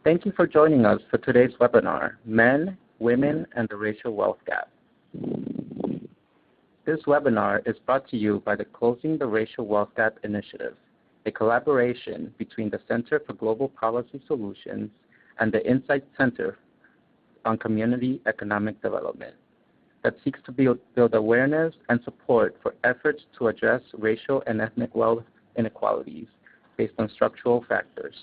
Thank you for joining us for today's webinar, Men, Women, and the Racial Wealth Gap. This webinar is brought to you by the Closing the Racial Wealth Gap Initiative, a collaboration between the Center for Global Policy Solutions and the Insight Center on Community Economic Development that seeks to build awareness and support for efforts to address racial and ethnic wealth inequalities based on structural factors.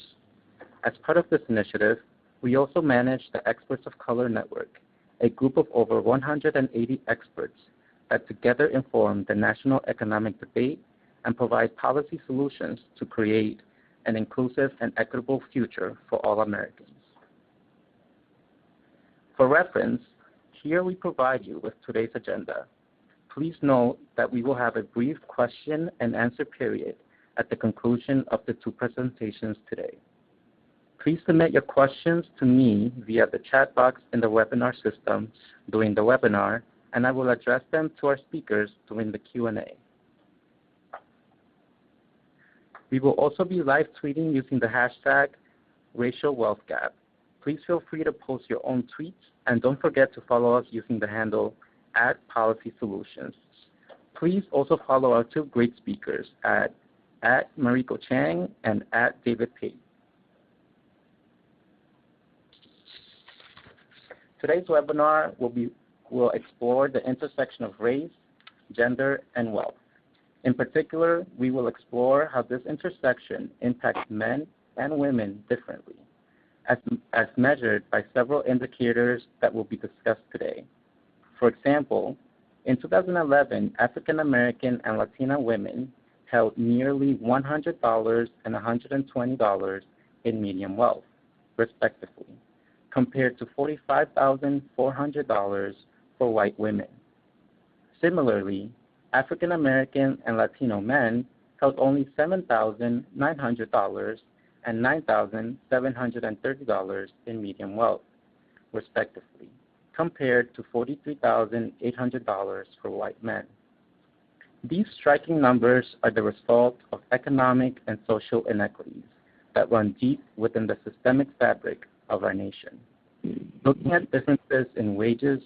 As part of this initiative, we also manage the Experts of Color Network, a group of over 180 experts that together inform the national economic debate and provide policy solutions to create an inclusive and equitable future for all Americans. For reference, here we provide you with today's agenda. Please note that we will have a brief question and answer period at the conclusion of the two presentations today. Please submit your questions to me via the chat box in the webinar system during the webinar, and I will address them to our speakers during the Q&A. We will also be live tweeting using the hashtag #RacialWealthGap. Please feel free to post your own tweets, and don't forget to follow us using the handle @PolicySolutions. Please also follow our two great speakers at Mariko Chang and @David Pate. Today's webinar will explore the intersection of race, gender, and wealth. In particular, we will explore how this intersection impacts men and women differently, as measured by several indicators that will be discussed today. For example, in 2011, African American and Latina women held nearly $100 and $120 in median wealth, respectively, compared to $45,400 for white women. Similarly, African American and Latino men held only $7,900 and $9,730 in median wealth, respectively, compared to $43,800 for white men. These striking numbers are the result of economic and social inequities that run deep within the systemic fabric of our nation. Looking at differences in wages,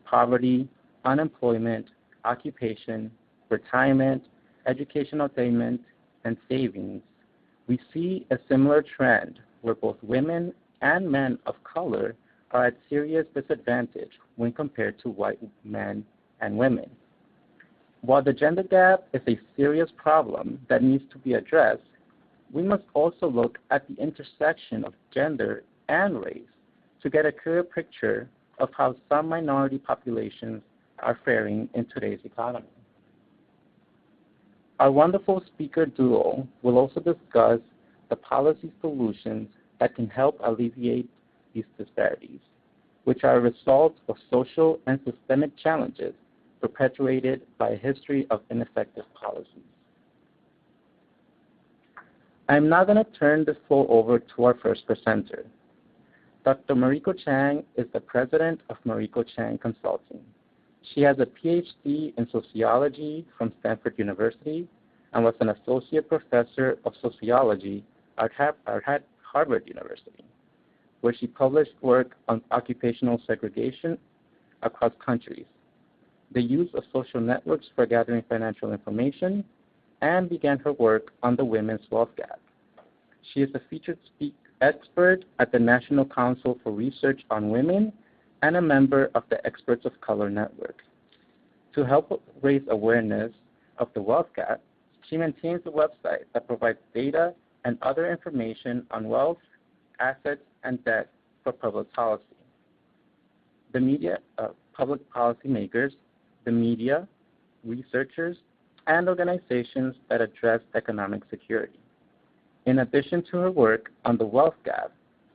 poverty, unemployment, occupation, retirement, educational attainment, and savings, we see a similar trend where both women and men of color are at serious disadvantage when compared to white men and women. While the gender gap is a serious problem that needs to be addressed, we must also look at the intersection of gender and race to get a clear picture of how some minority populations are faring in today's economy. Our wonderful speaker duo will also discuss the policy solutions that can help alleviate these disparities, which are a result of social and systemic challenges perpetuated by a history of ineffective policies. I am now going to turn the floor over to our first presenter. Dr. Mariko Chang is the president of Mariko Chang Consulting. She has a PhD in sociology from Stanford University and was an associate professor of sociology at Harvard University, where she published work on occupational segregation across countries, the use of social networks for gathering financial information, and began her work on the women's wealth gap. She is a featured expert at the National Council for Research on Women and a member of the Experts of Color Network. To help raise awareness of the wealth gap, she maintains a website that provides data and other information on wealth, assets, and debt for public policy. The media, public policymakers, the media, researchers, and organizations that address economic security. In addition to her work on the wealth gap,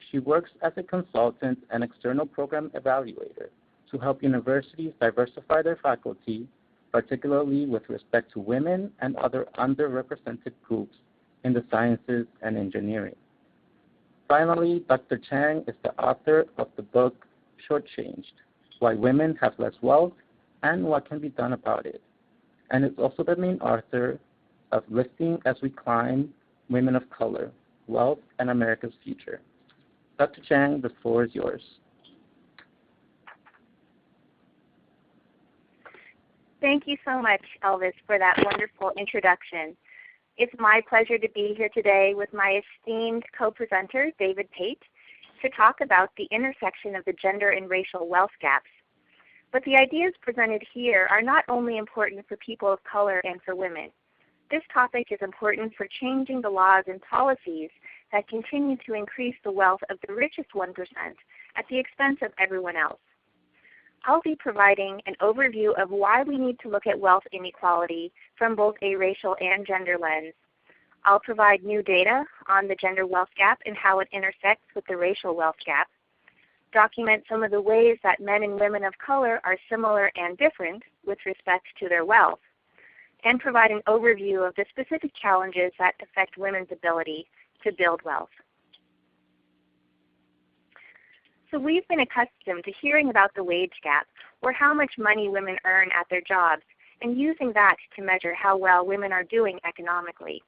she works as a consultant and external program evaluator to help universities diversify their faculty, particularly with respect to women and other underrepresented groups in the sciences and engineering. Finally, Dr. Chang is the author of the book Shortchanged: Why Women Have Less Wealth and What Can Be Done About It, and is also the main author of Lifting as We Climb: Women of Color, Wealth and America's Future. Dr. Chang, the floor is yours. Thank you so much, Elvis, for that wonderful introduction. It's my pleasure to be here today with my esteemed co-presenter, David Pate, to talk about the intersection of the gender and racial wealth gaps. But the ideas presented here are not only important for people of color and for women. This topic is important for changing the laws and policies that continue to increase the wealth of the richest 1% at the expense of everyone else. I'll be providing an overview of why we need to look at wealth inequality from both a racial and gender lens. I'll provide new data on the gender wealth gap and how it intersects with the racial wealth gap, document some of the ways that men and women of color are similar and different with respect to their wealth, and provide an overview of the specific challenges that affect women's ability to build wealth. So we've been accustomed to hearing about the wage gap, or how much money women earn at their jobs, and using that to measure how well women are doing economically.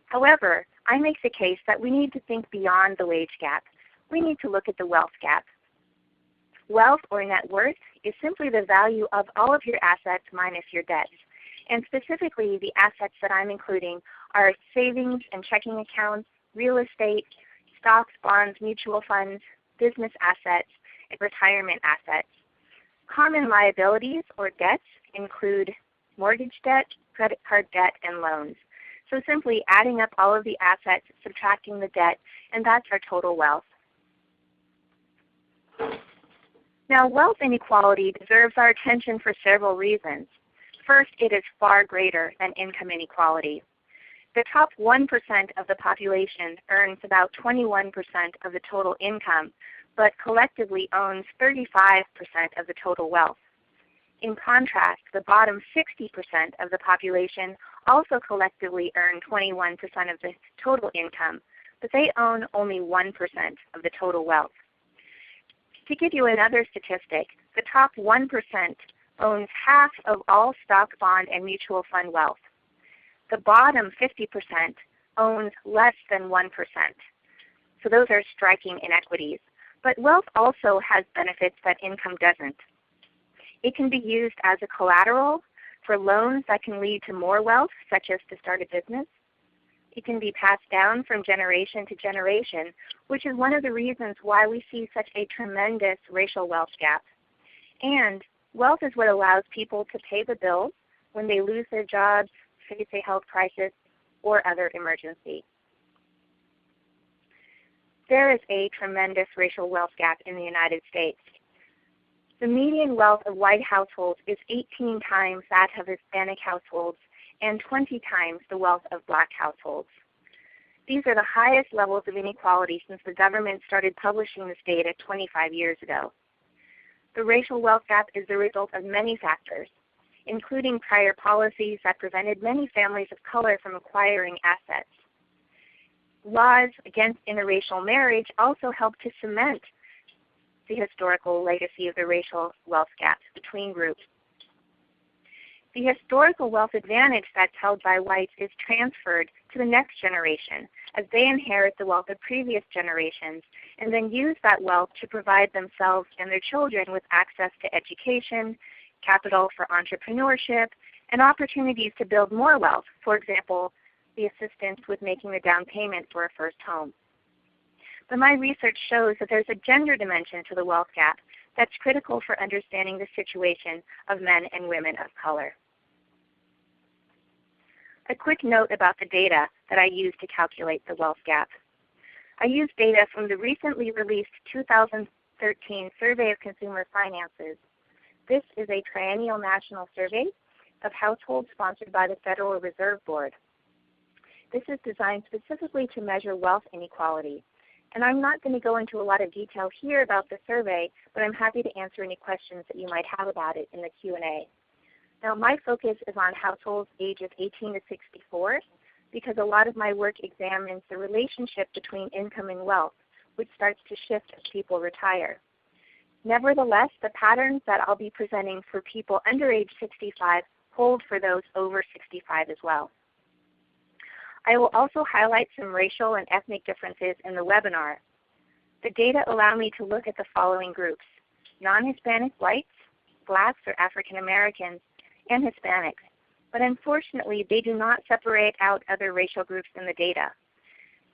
However, I make the case that we need to think beyond the wage gap. We need to look at the wealth gap. Wealth, or net worth, is simply the value of all of your assets minus your debts. And specifically, the assets that I'm including are savings and checking accounts, real estate, stocks, bonds, mutual funds, business assets, and retirement assets. Common liabilities or debts include mortgage debt, credit card debt, and loans. So simply adding up all of the assets, subtracting the debt, and that's our total wealth. Now, wealth inequality deserves our attention for several reasons. First, it is far greater than income inequality. The top 1% of the population earns about 21% of the total income, but collectively owns 35% of the total wealth. In contrast, the bottom 60% of the population also collectively earn 21% of the total income, but they own only 1% of the total wealth. To give you another statistic, the top 1% owns half of all stock, bond, and mutual fund wealth. The bottom 50% owns less than 1%. So those are striking inequities. But wealth also has benefits that income doesn't. It can be used as a collateral for loans that can lead to more wealth, such as to start a business. It can be passed down from generation to generation, which is one of the reasons why we see such a tremendous racial wealth gap. And wealth is what allows people to pay the bills when they lose their jobs, face a health crisis, or other emergency. There is a tremendous racial wealth gap in the United States. The median wealth of white households is 18 times that of Hispanic households and 20 times the wealth of black households. These are the highest levels of inequality since the government started publishing this data 25 years ago. The racial wealth gap is the result of many factors, including prior policies that prevented many families of color from acquiring assets. Laws against interracial marriage also help to cement the historical legacy of the racial wealth gaps between groups. The historical wealth advantage that's held by whites is transferred to the next generation as they inherit the wealth of previous generations and then use that wealth to provide themselves and their children with access to education, capital for entrepreneurship, and opportunities to build more wealth, for example, the assistance with making the down payment for a first home. But my research shows that there's a gender dimension to the wealth gap that's critical for understanding the situation of men and women of color. A quick note about the data that I used to calculate the wealth gap. I used data from the recently released 2013 Survey of Consumer Finances. This is a triennial national survey of households sponsored by the Federal Reserve Board. This is designed specifically to measure wealth inequality. And I'm not going to go into a lot of detail here about the survey, but I'm happy to answer any questions that you might have about it in the Q&A. Now, my focus is on households ages 18 to 64 because a lot of my work examines the relationship between income and wealth, which starts to shift as people retire. Nevertheless, the patterns that I'll be presenting for people under age 65 hold for those over 65 as well. I will also highlight some racial and ethnic differences in the webinar. The data allow me to look at the following groups: non-Hispanic whites, blacks or African Americans, and Hispanics. But unfortunately, they do not separate out other racial groups in the data.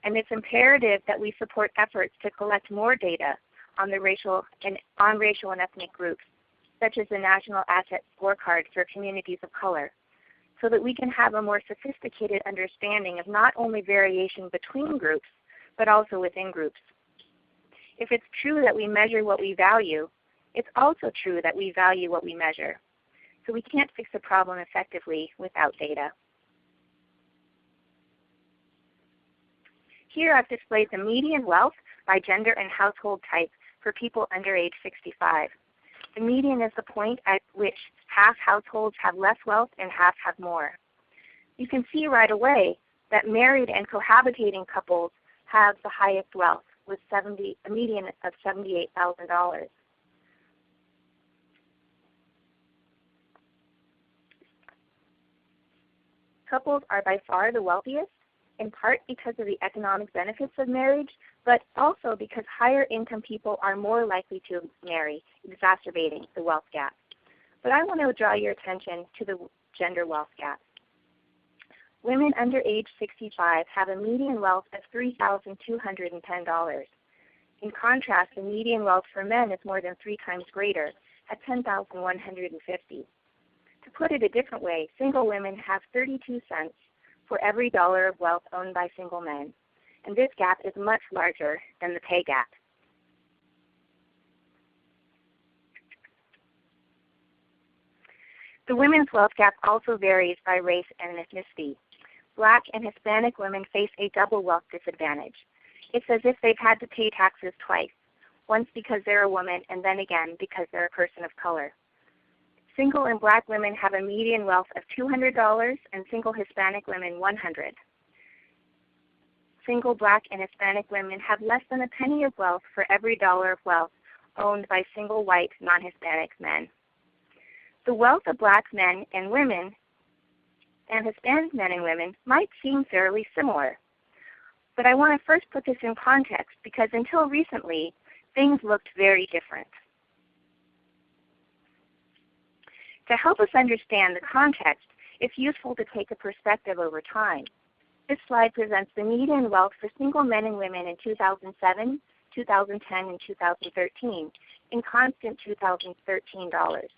And it's imperative that we support efforts to collect more data on racial and ethnic groups, such as the National Asset Scorecard for communities of color, so that we can have a more sophisticated understanding of not only variation between groups, but also within groups. If it's true that we measure what we value, it's also true that we value what we measure. So we can't fix a problem effectively without data. Here I've displayed the median wealth by gender and household type for people under age 65. The median is the point at which half households have less wealth and half have more. You can see right away that married and cohabitating couples have the highest wealth, with a median of $78,000. Couples are by far the wealthiest, in part because of the economic benefits of marriage, but also because higher income people are more likely to marry, exacerbating the wealth gap. But I want to draw your attention to the gender wealth gap. Women under age 65 have a median wealth of $3,210. In contrast, the median wealth for men is more than 3 times greater, at $10,150. To put it a different way, single women have 32 cents for every dollar of wealth owned by single men, and this gap is much larger than the pay gap. The women's wealth gap also varies by race and ethnicity. Black and Hispanic women face a double wealth disadvantage. It's as if they've had to pay taxes twice, once because they're a woman and then again because they're a person of color. Single and black women have a median wealth of $200 and single Hispanic women $100. Single black and Hispanic women have less than a penny of wealth for every dollar of wealth owned by single white non-Hispanic men. The wealth of black men and women and Hispanic men and women might seem fairly similar. But I want to first put this in context because until recently, things looked very different. To help us understand the context, it's useful to take a perspective over time. This slide presents the median wealth for single men and women in 2007, 2010, and 2013 in constant 2013 dollars.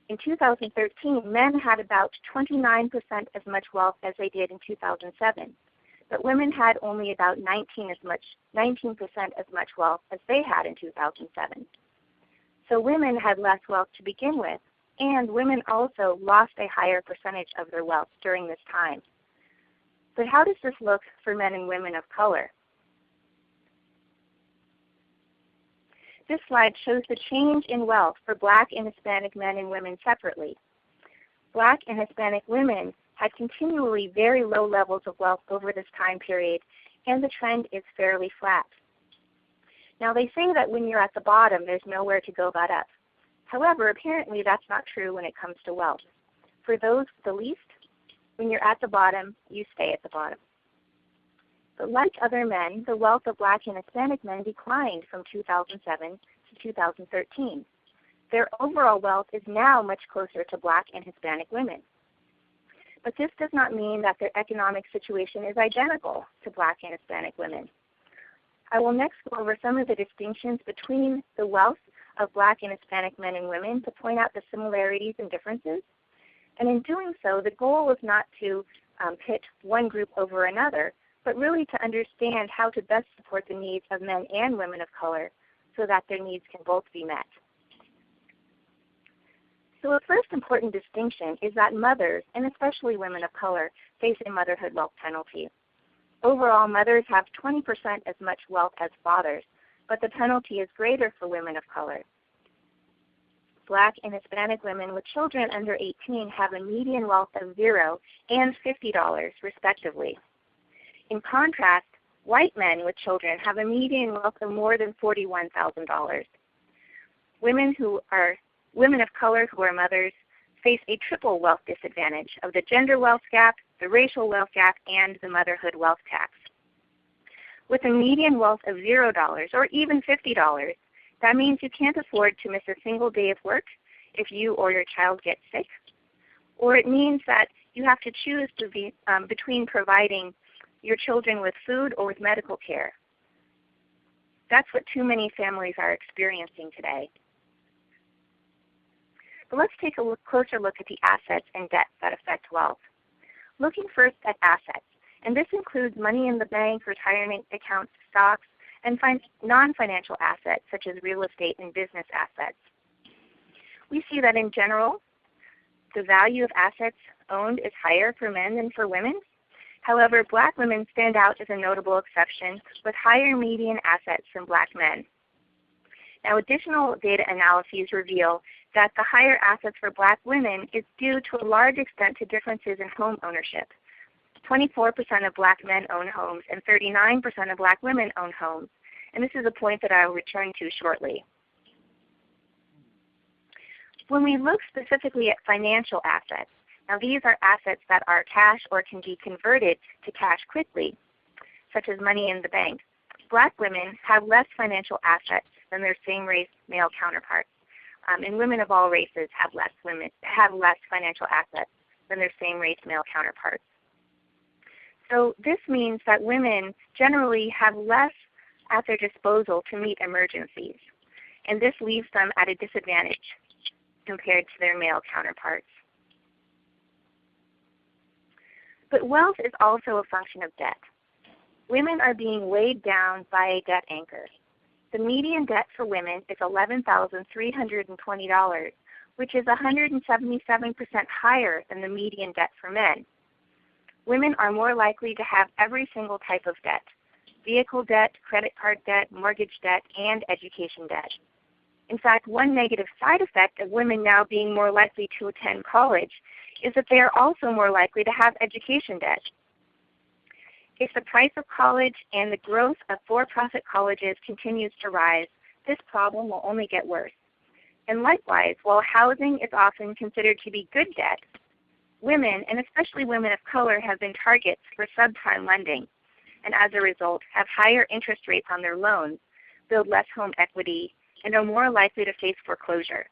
In 2013, men had about 29% as much wealth as they did in 2007, but women had only about 19% as much wealth as they had in 2007. So women had less wealth to begin with, and women also lost a higher percentage of their wealth during this time. But how does this look for men and women of color? This slide shows the change in wealth for black and Hispanic men and women separately. Black and Hispanic women had continually very low levels of wealth over this time period, and the trend is fairly flat. Now they say that when you're at the bottom, there's nowhere to go but up. However, apparently that's not true when it comes to wealth. For those with the least, when you're at the bottom, you stay at the bottom. But like other men, the wealth of black and Hispanic men declined from 2007 to 2013. Their overall wealth is now much closer to black and Hispanic women. But this does not mean that their economic situation is identical to black and Hispanic women. I will next go over some of the distinctions between the wealth of black and Hispanic men and women to point out the similarities and differences. And in doing so, the goal is not to pit one group over another, but really to understand how to best support the needs of men and women of color so that their needs can both be met. So the first important distinction is that mothers, and especially women of color, face a motherhood wealth penalty. Overall, mothers have 20% as much wealth as fathers, but the penalty is greater for women of color. Black and Hispanic women with children under 18 have a median wealth of $0 and $50, respectively. In contrast, white men with children have a median wealth of more than $41,000. Women of color who are mothers face a triple wealth disadvantage of the gender wealth gap, the racial wealth gap, and the motherhood wealth tax. With a median wealth of $0 or even $50, that means you can't afford to miss a single day of work if you or your child get sick. Or it means that you have to choose between providing your children with food or with medical care. That's what too many families are experiencing today. But let's take a closer look at the assets and debts that affect wealth. Looking first at assets, and this includes money in the bank, retirement accounts, stocks, and non-financial assets such as real estate and business assets. We see that in general, the value of assets owned is higher for men than for women. However, Black women stand out as a notable exception with higher median assets than Black men. Now, additional data analyses reveal that the higher assets for Black women is due to a large extent to differences in home ownership. 24% of Black men own homes and 39% of Black women own homes. And this is a point that I will return to shortly. When we look specifically at financial assets, now these are assets that are cash or can be converted to cash quickly, such as money in the bank. Black women have less financial assets than their same-race male counterparts. And women of all races have less financial assets than their same-race male counterparts. So this means that women generally have less at their disposal to meet emergencies, and this leaves them at a disadvantage compared to their male counterparts. But wealth is also a function of debt. Women are being weighed down by a debt anchor. The median debt for women is $11,320, which is 177% higher than the median debt for men. Women are more likely to have every single type of debt: vehicle debt, credit card debt, mortgage debt, and education debt. In fact, one negative side effect of women now being more likely to attend college is that they are also more likely to have education debt. If the price of college and the growth of for-profit colleges continues to rise, this problem will only get worse. And likewise, while housing is often considered to be good debt, women, and especially women of color, have been targets for subprime lending, and as a result have higher interest rates on their loans, build less home equity, and are more likely to face foreclosure.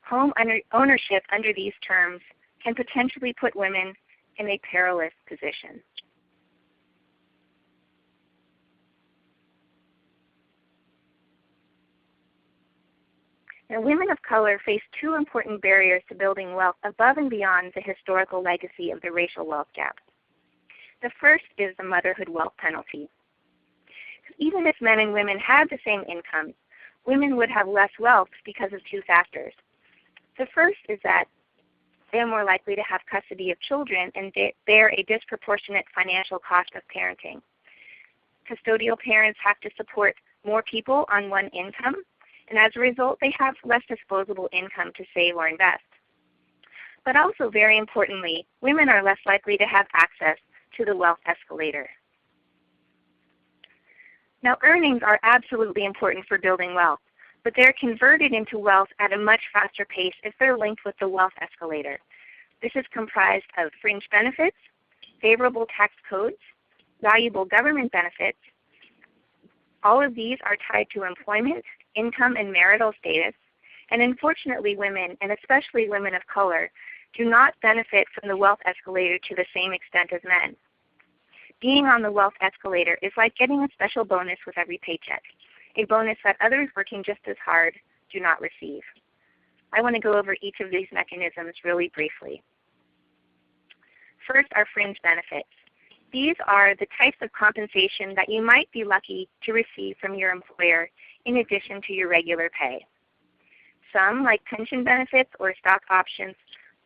Home ownership under these terms can potentially put women in a perilous position. Now, women of color face two important barriers to building wealth above and beyond the historical legacy of the racial wealth gap. The first is the motherhood wealth penalty. Even if men and women had the same income, women would have less wealth because of two factors. The first is that they are more likely to have custody of children and bear a disproportionate financial cost of parenting. Custodial parents have to support more people on one income, and as a result, they have less disposable income to save or invest. But also, very importantly, women are less likely to have access to the wealth escalator. Now, earnings are absolutely important for building wealth, but they're converted into wealth at a much faster pace if they're linked with the wealth escalator. This is comprised of fringe benefits, favorable tax codes, valuable government benefits. All of these are tied to employment, income, and marital status, and unfortunately women, and especially women of color, do not benefit from the wealth escalator to the same extent as men. Being on the wealth escalator is like getting a special bonus with every paycheck, a bonus that others working just as hard do not receive. I want to go over each of these mechanisms really briefly. First are fringe benefits. These are the types of compensation that you might be lucky to receive from your employer in addition to your regular pay. Some, like pension benefits or stock options,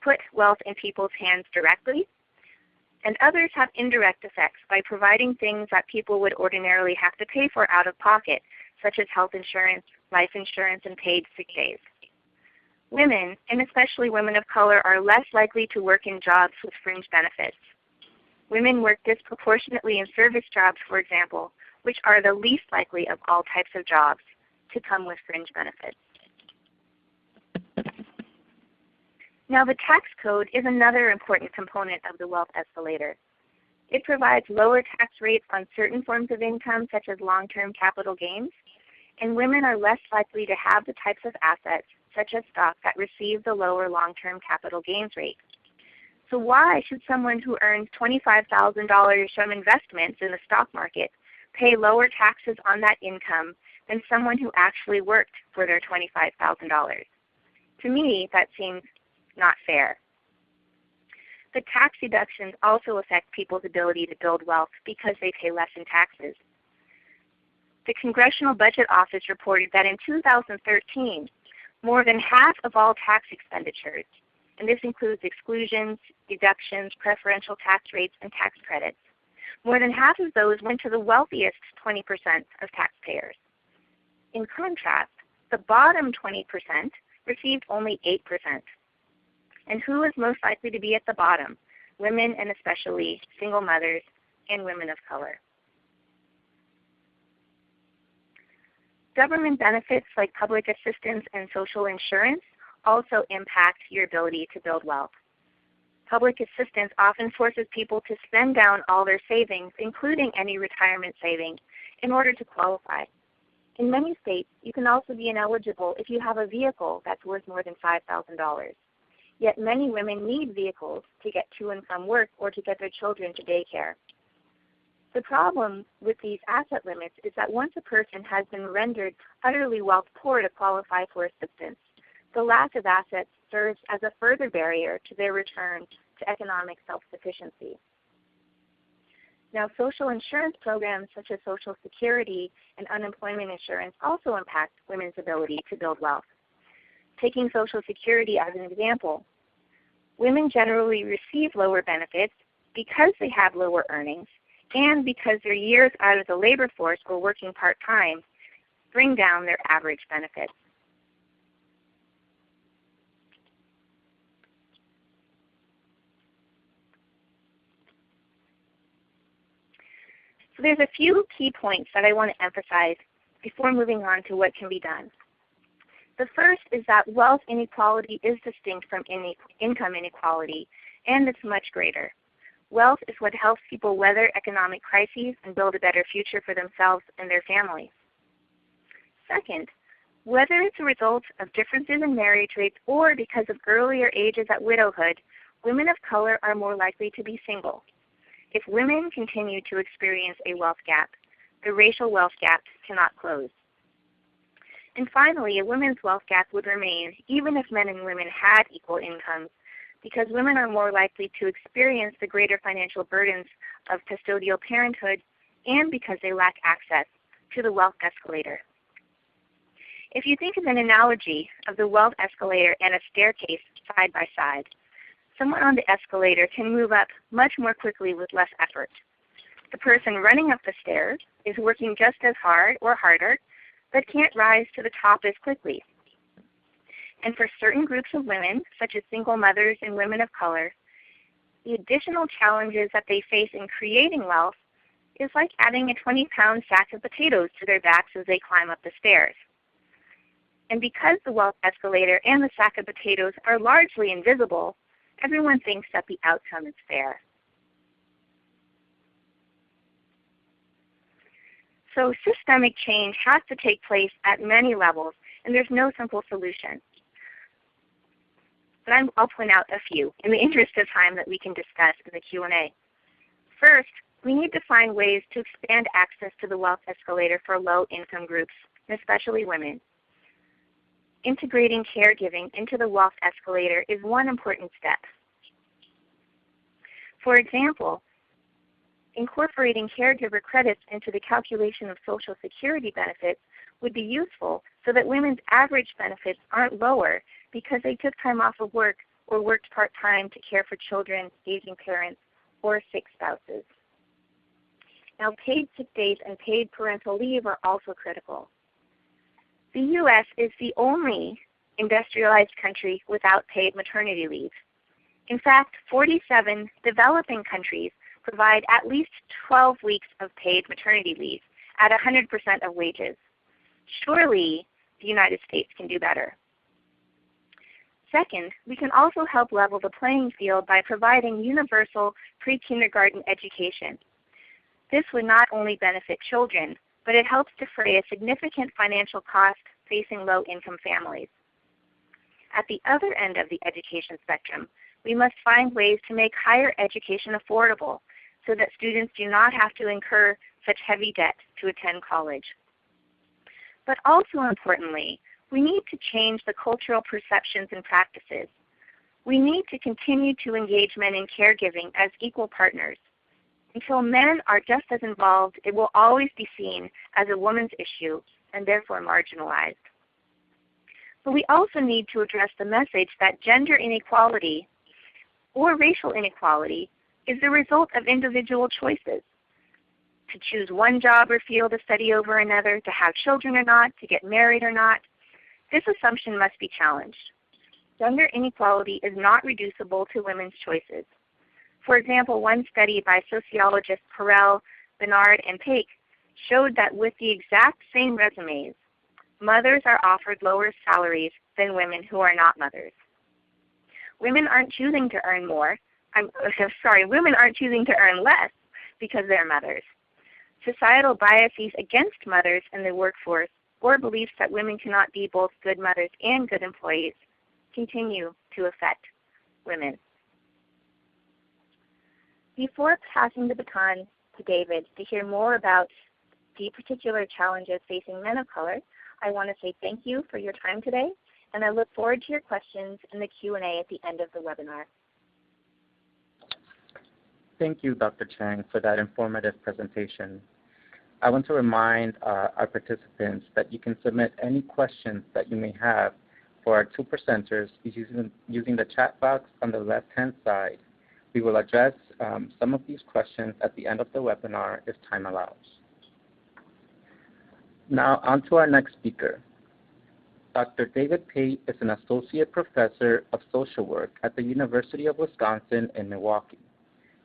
put wealth in people's hands directly, and others have indirect effects by providing things that people would ordinarily have to pay for out of pocket, such as health insurance, life insurance, and paid sick days. Women, and especially women of color, are less likely to work in jobs with fringe benefits. Women work disproportionately in service jobs, for example, which are the least likely of all types of jobs to come with fringe benefits. Now, the tax code is another important component of the wealth escalator. It provides lower tax rates on certain forms of income, such as long-term capital gains, and women are less likely to have the types of assets, such as stock, that receive the lower long-term capital gains rate. So why should someone who earns $25,000 from investments in the stock market pay lower taxes on that income than someone who actually worked for their $25,000? To me, that seems not fair. The tax deductions also affect people's ability to build wealth because they pay less in taxes. The Congressional Budget Office reported that in 2013, more than half of all tax expenditures, and this includes exclusions, deductions, preferential tax rates, and tax credits, more than half of those went to the wealthiest 20% of taxpayers. In contrast, the bottom 20% received only 8%. And who is most likely to be at the bottom? Women, and especially single mothers and women of color. Government benefits like public assistance and social insurance also impact your ability to build wealth. Public assistance often forces people to spend down all their savings, including any retirement savings, in order to qualify. In many states, you can also be ineligible if you have a vehicle that's worth more than $5,000. Yet many women need vehicles to get to and from work or to get their children to daycare. The problem with these asset limits is that once a person has been rendered utterly wealth poor to qualify for assistance, the lack of assets serves as a further barrier to their return to economic self-sufficiency. Now, social insurance programs such as Social Security and unemployment insurance also impact women's ability to build wealth. Taking Social Security as an example, women generally receive lower benefits because they have lower earnings and because their years out of the labor force or working part-time bring down their average benefits. So there's a few key points that I want to emphasize before moving on to what can be done. The first is that wealth inequality is distinct from income inequality, and it's much greater. Wealth is what helps people weather economic crises and build a better future for themselves and their families. Second, whether it's a result of differences in marriage rates or because of earlier ages at widowhood, women of color are more likely to be single. If women continue to experience a wealth gap, the racial wealth gap cannot close. And finally, a women's wealth gap would remain even if men and women had equal incomes, because women are more likely to experience the greater financial burdens of custodial parenthood and because they lack access to the wealth escalator. If you think of an analogy of the wealth escalator and a staircase side by side, someone on the escalator can move up much more quickly with less effort. The person running up the stairs is working just as hard or harder, but can't rise to the top as quickly. And for certain groups of women, such as single mothers and women of color, the additional challenges that they face in creating wealth is like adding a 20-pound sack of potatoes to their backs as they climb up the stairs. And because the wealth escalator and the sack of potatoes are largely invisible, everyone thinks that the outcome is fair. So systemic change has to take place at many levels, and there's no simple solution. But I'll point out a few in the interest of time that we can discuss in the Q&A. First, we need to find ways to expand access to the wealth escalator for low-income groups, and especially women. Integrating caregiving into the wealth escalator is one important step. For example, incorporating caregiver credits into the calculation of Social Security benefits would be useful so that women's average benefits aren't lower because they took time off of work or worked part-time to care for children, aging parents, or sick spouses. Now, paid sick days and paid parental leave are also critical. The U.S. is the only industrialized country without paid maternity leave. In fact, 47 developing countries provide at least 12 weeks of paid maternity leave at 100% of wages. Surely the United States can do better. Second, we can also help level the playing field by providing universal pre-kindergarten education. This would not only benefit children, but it helps defray a significant financial cost facing low-income families. At the other end of the education spectrum, we must find ways to make higher education affordable so that students do not have to incur such heavy debt to attend college. But also importantly, we need to change the cultural perceptions and practices. We need to continue to engage men in caregiving as equal partners. Until men are just as involved, it will always be seen as a woman's issue and therefore marginalized. But we also need to address the message that gender inequality or racial inequality is the result of individual choices. To choose one job or field of study over another, to have children or not, to get married or not, this assumption must be challenged. Gender inequality is not reducible to women's choices. For example, one study by sociologists Perel, Bernard, and Pate showed that with the exact same resumes, mothers are offered lower salaries than women who are not mothers. Women aren't choosing to earn more. Women aren't choosing to earn less because they're mothers. Societal biases against mothers in the workforce or beliefs that women cannot be both good mothers and good employees continue to affect women. Before passing the baton to David to hear more about the particular challenges facing men of color, I want to say thank you for your time today, and I look forward to your questions in the Q&A at the end of the webinar. Thank you, Dr. Chang, for that informative presentation. I want to remind our participants that you can submit any questions that you may have for our two presenters using the chat box on the left-hand side. We will address some of these questions at the end of the webinar if time allows. Now, on to our next speaker. Dr. David Pate is an associate professor of social work at the University of Wisconsin in Milwaukee.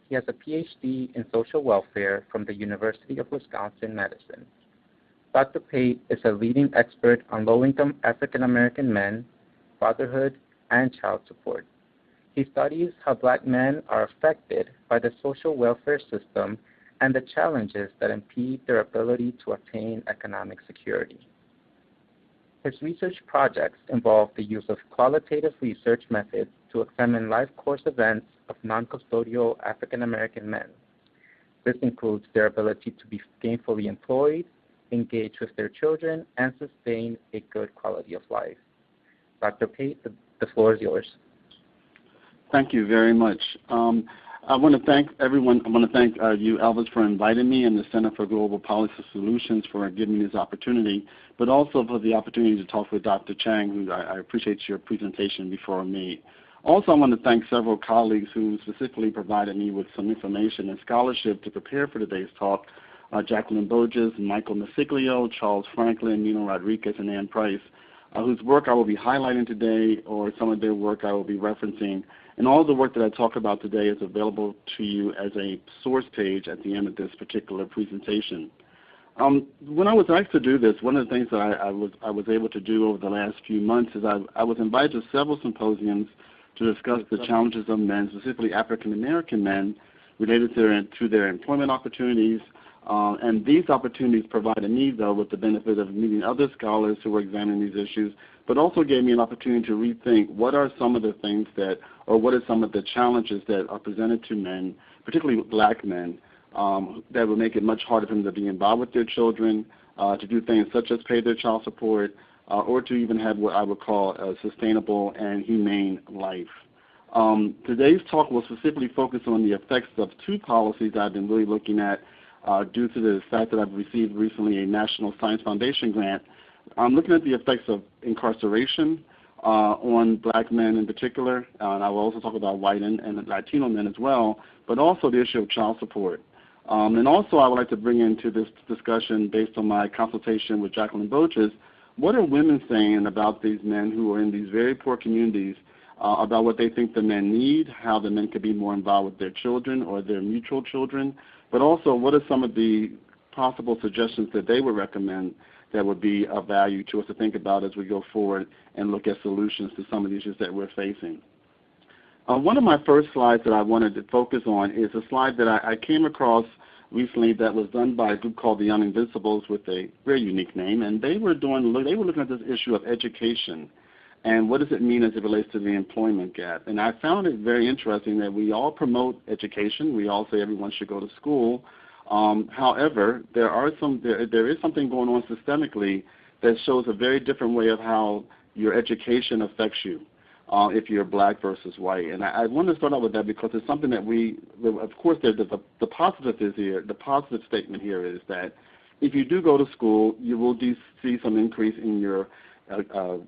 He has a PhD in social welfare from the University of Wisconsin-Madison. Dr. Pate is a leading expert on low-income African-American men, fatherhood, and child support. He studies how Black men are affected by the social welfare system and the challenges that impede their ability to attain economic security. His research projects involve the use of qualitative research methods to examine life course events of non-custodial African-American men. This includes their ability to be gainfully employed, engage with their children, and sustain a good quality of life. Dr. Pate, the floor is yours. Thank you very much. I want to thank everyone. I want to thank you, Elvis, for inviting me, and the Center for Global Policy Solutions for giving me this opportunity, but also for the opportunity to talk with Dr. Chang, who I appreciate your presentation before me. Also, I want to thank several colleagues who specifically provided me with some information and scholarship to prepare for today's talk. Jacqueline Boges, Michael Masiglio, Charles Franklin, Nino Rodriguez, and Ann Price, whose work I will be highlighting today, or some of their work I will be referencing. And all the work that I talk about today is available to you as a source page at the end of this particular presentation. When I was asked to do this, one of the things that I was able to do over the last few months is I was invited to several symposiums to discuss the challenges of men, specifically African American men, related to their employment opportunities. And these opportunities provided me, though, with the benefit of meeting other scholars who were examining these issues, but also gave me an opportunity to rethink what are some of the things that, or what are some of the challenges that are presented to men, particularly Black men, that would make it much harder for them to be involved with their children, to do things such as pay their child support, or to even have what I would call a sustainable and humane life. Today's talk will specifically focus on the effects of two policies I've been really looking at due to the fact that I've received recently a National Science Foundation grant. I'm looking at the effects of incarceration on Black men in particular, and I will also talk about white and Latino men as well, but also the issue of child support. And also I would like to bring into this discussion, based on my consultation with Jacqueline Boches, what are women saying about these men who are in these very poor communities, about what they think the men need, how the men could be more involved with their children or their mutual children, but also what are some of the possible suggestions that they would recommend that would be of value to us to think about as we go forward and look at solutions to some of the issues that we're facing. One of my first slides that I wanted to focus on is a slide that I came across recently that was done by a group called the Uninvincibles with a very unique name, and they were looking at this issue of education and what does it mean as it relates to the employment gap. And I found it very interesting that we all promote education. We all say everyone should go to school. However, there is something going on systemically that shows a very different way of how your education affects you if you're black versus white. And I want to start out with that because it's something that of course, the positive is here. The positive statement here is that if you do go to school, you will see some increase in your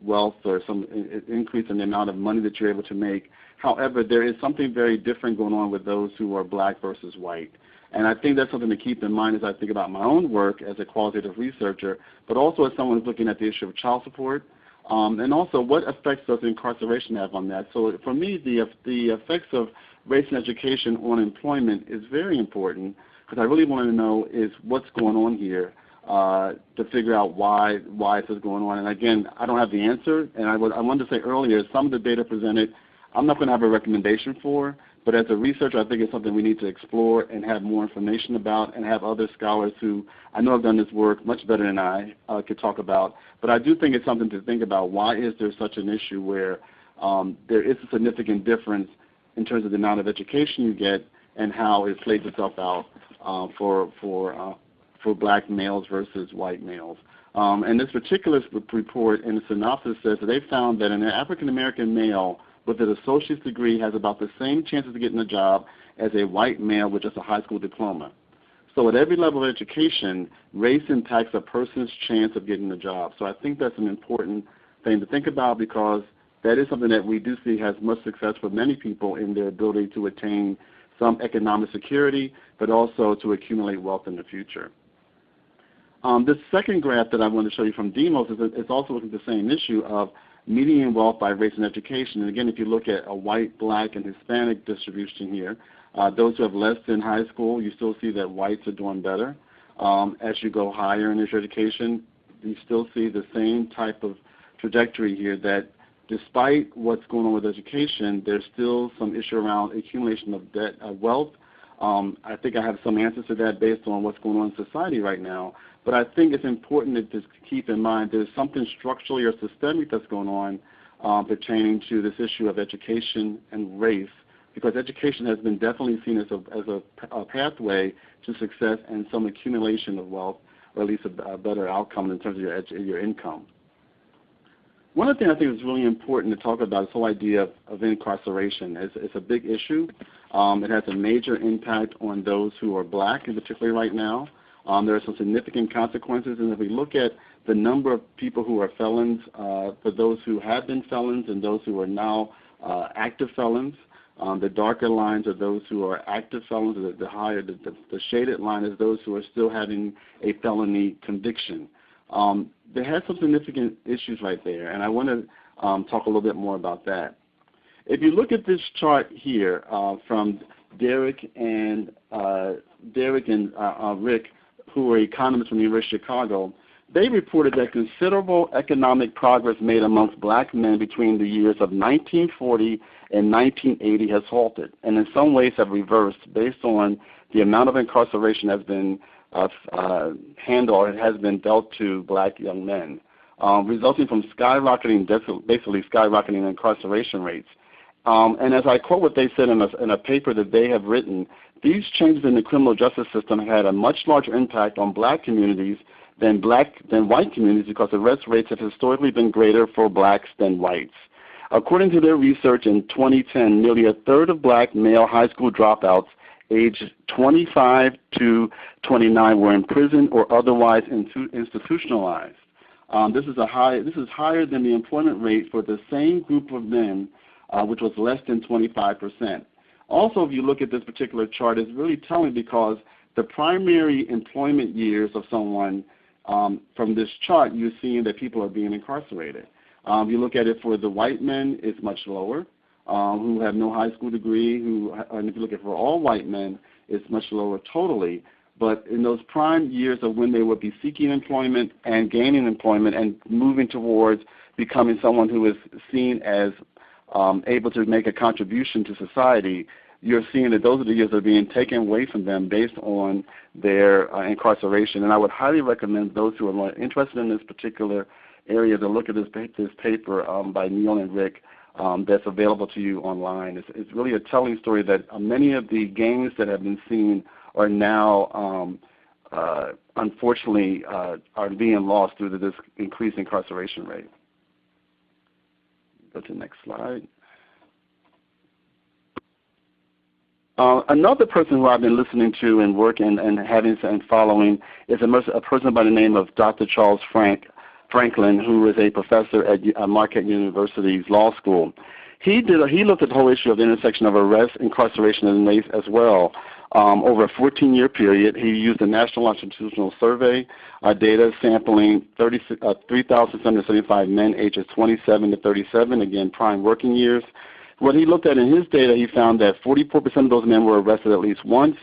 wealth or some increase in the amount of money that you're able to make. However, there is something very different going on with those who are black versus white. And I think that's something to keep in mind as I think about my own work as a qualitative researcher, but also as someone who's looking at the issue of child support, and also what effects does incarceration have on that. So for me, the effects of race and education on employment is very important because I really want to know is what's going on here to figure out why this is going on. And again, I don't have the answer, and I wanted to say earlier, some of the data presented, I'm not going to have a recommendation for, but as a researcher, I think it's something we need to explore and have more information about and have other scholars who I know have done this work much better than I could talk about. But I do think it's something to think about. Why is there such an issue where there is a significant difference in terms of the amount of education you get and how it plays itself out for black males versus white males. And this particular report in the synopsis says that they found that an African American male with an associate's degree has about the same chances of getting a job as a white male with just a high school diploma. So at every level of education, race impacts a person's chance of getting a job. So I think that's an important thing to think about because that is something that we do see has much success for many people in their ability to attain some economic security, but also to accumulate wealth in the future. This second graph that I want to show you from Demos is also looking at the same issue of median wealth by race and education. And again, if you look at a white, black, and Hispanic distribution here, those who have less than high school, you still see that whites are doing better. As you go higher in your education, you still see the same type of trajectory here that despite what's going on with education, there's still some issue around accumulation of debt, wealth. I think I have some answers to that based on what's going on in society right now. But I think it's important to just keep in mind there's something structurally or systemic that's going on pertaining to this issue of education and race, because education has been definitely seen as a pathway to success and some accumulation of wealth, or at least a better outcome in terms of your income. One of the things I think is really important to talk about is the whole idea of incarceration. It's a big issue. It has a major impact on those who are black, in particular right now. There are some significant consequences, and if we look at the number of people who are felons, for those who have been felons and those who are now active felons, the darker lines are those who are active felons, the higher, the shaded line is those who are still having a felony conviction. There has some significant issues right there, and I want to talk a little bit more about that. If you look at this chart here from Derek and Rick, who are economists from the University of Chicago, they reported that considerable economic progress made amongst black men between the years of 1940 and 1980 has halted, and in some ways have reversed based on the amount of incarceration has been handled or has been dealt to black young men, resulting from skyrocketing incarceration rates. And as I quote what they said in a paper that they have written, these changes in the criminal justice system had a much larger impact on black communities than white communities because arrest rates have historically been greater for blacks than whites. According to their research in 2010, nearly a third of black male high school dropouts aged 25 to 29 were in prison or otherwise institutionalized. This is higher than the employment rate for the same group of men, which was less than 25%. Also, if you look at this particular chart, it's really telling because the primary employment years of someone from this chart, you're seeing that people are being incarcerated. You look at it for the white men, it's much lower, who have no high school degree, and if you look at it for all white men, it's much lower totally. But in those prime years of when they would be seeking employment and gaining employment and moving towards becoming someone who is seen as able to make a contribution to society, you're seeing that those are the years that are being taken away from them based on their incarceration. And I would highly recommend those who are more interested in this particular area to look at this paper by Neil and Rick that's available to you online. It's really a telling story that many of the gains that have been seen are now, unfortunately, are being lost due to this increased incarceration rate. Go to the next slide. Another person who I've been listening to and working and having and following is a person by the name of Dr. Charles Franklin, who is a professor at Marquette University's law school. He looked at the whole issue of the intersection of arrest, incarceration, and race as well. Over a 14-year period, he used the National Longitudinal Survey data sampling 3,775 men ages 27 to 37, again, prime working years. What he looked at in his data, he found that 44% of those men were arrested at least once,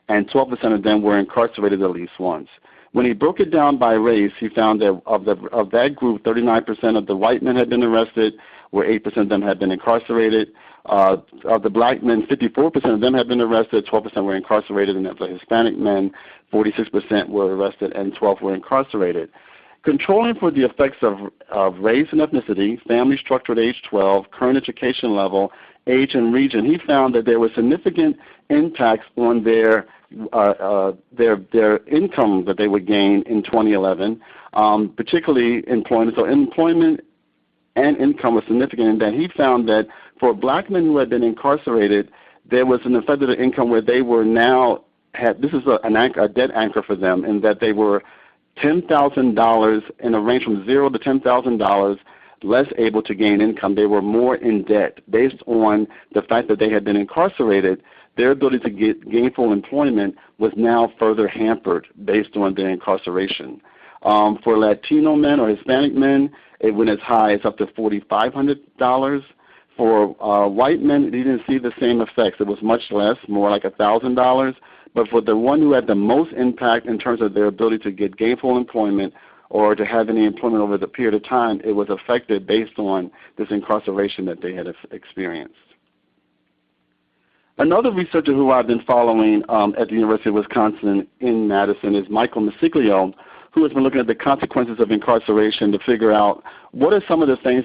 and 12% of them were incarcerated at least once. When he broke it down by race, he found that of that group, 39% of the white men had been arrested, where 8% of them had been incarcerated. Of the black men, 54% of them had been arrested, 12% were incarcerated, and of the Hispanic men, 46% were arrested and 12% were incarcerated. Controlling for the effects of race and ethnicity, family structure at age 12, current education level, age and region, he found that there were significant impacts on their income that they would gain in 2011, particularly employment. So employment and income was significant in that he found that for black men who had been incarcerated, there was an effect of the income where they were now this is a debt anchor for them, in that they were $10,000 in a range from $0 to $10,000 less able to gain income. They were more in debt based on the fact that they had been incarcerated. Their ability to get gainful employment was now further hampered based on their incarceration. For Latino men or Hispanic men, it went as high as up to $4,500. For white men, they didn't see the same effects. It was much less, more like $1,000. But for the one who had the most impact in terms of their ability to get gainful employment or to have any employment over the period of time, it was affected based on this incarceration that they had experienced. Another researcher who I've been following at the University of Wisconsin in Madison is Michael Masiglio, who has been looking at the consequences of incarceration to figure out what are some of the things